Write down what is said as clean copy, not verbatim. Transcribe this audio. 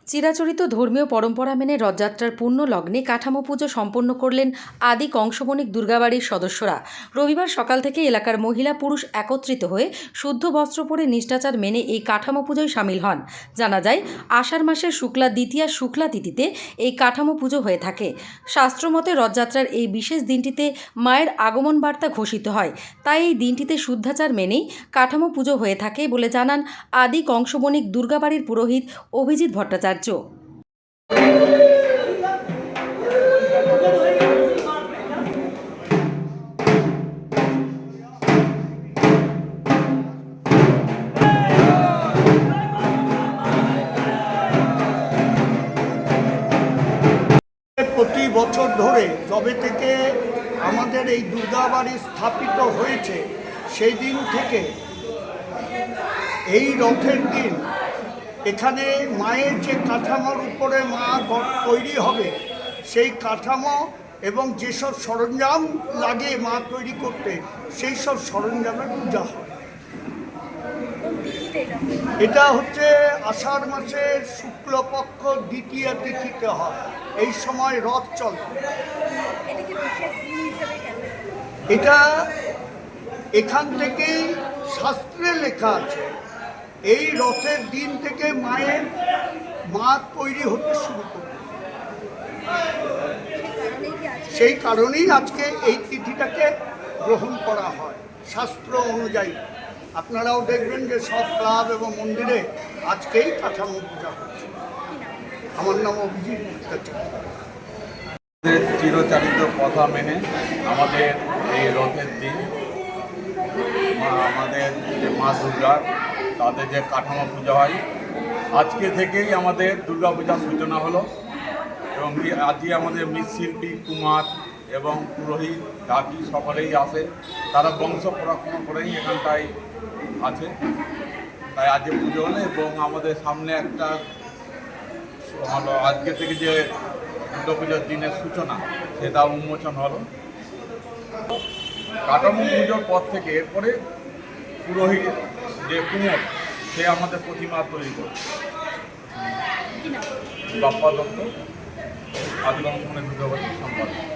চিরাচরিত ধর্মীয় পরম্পরা মেনে রথযাত্রার পূর্ণ লগ্নে কাঠামো পুজো সম্পন্ন করলেন আদি কংসবণিক দুর্গাবাড়ির সদস্যরা। রবিবার সকাল থেকে এলাকার মহিলা পুরুষ একত্রিত হয়ে শুদ্ধ বস্ত্র পরে নিষ্ঠাচার মেনে এই কাঠামো পুজোয় সামিল হন। জানা যায়, আষাঢ় মাসের শুক্লা দ্বিতীয়া শুক্লা তিথিতে এই কাঠামো পুজো হয়ে থাকে। শাস্ত্রমতে রথযাত্রার এই বিশেষ দিনটিতে মায়ের আগমন বার্তা ঘোষিত হয়, তাই এই দিনটিতে শুদ্ধাচার মেনেই কাঠামো পুজো হয়ে থাকে বলে জানান আদি কংসবণিক দুর্গাবাড়ির পুরোহিত অভিজিৎ ভট্টাচার্য। প্রতি বছর ধরে যবে থেকে আমাদের এই দুর্গাবাড়ি স্থাপিত হয়েছে সেই দিন থেকে এই রথের দিন এখানে মায়ের যে কাঠামোর উপরে মা তৈরি হবে সেই কাঠামো এবং যেসব সরঞ্জাম লাগে মা তৈরি করতে সেই সব সরঞ্জামের পূজা হয়। এটা হচ্ছে আষাঢ় মাসের শুক্লপক্ষ দ্বিতীয়া তিথিতে হয়। এই সময় রথ চলে। এটা এখান থেকেই শাস্ত্রে লেখা আছে, এই রথের দিন থেকে মা তৈরি হতে শুরু করবে। সেই কারণেই আজকে এই তিথিটাকে গ্রহণ করা হয় শাস্ত্র অনুযায়ী। আপনারাও দেখবেন যে সব ক্লাব এবং মন্দিরে আজকেই কাঠামো পূজা হচ্ছে। আমার নাম অভিজিৎ ভট্টাচার্য। চিরচারিত কথা মেনে আমাদের এই রথের দিন আমাদের যে মা দুর্গা তাদের যে কাঠামো পূজা হয়, আজকে থেকেই আমাদের দুর্গা পূজার সূচনা হলো। এবং আজকে আমাদের মৃৎশিল্পী, কুমার এবং পুরোহিত ডাকি সকলেই আসে। তারা বংশ পরাক্রম করেই এখানটায় আছে, তাই আজকে পুজো হলো। এবং আমাদের সামনে একটা হলো আজকে থেকে যে দুর্গা পুজোর দিনের সূচনা, সেটা উন্মোচন হলো। কাঠামো পুজোর পর থেকে এরপরে পুরোহিত যে কুমোর, সে আমাদের প্রতিমা তৈরি করে। বাপ্পা দত্ত, আদি কংসবণিক দুর্গাবাড়ির সম্পাদক।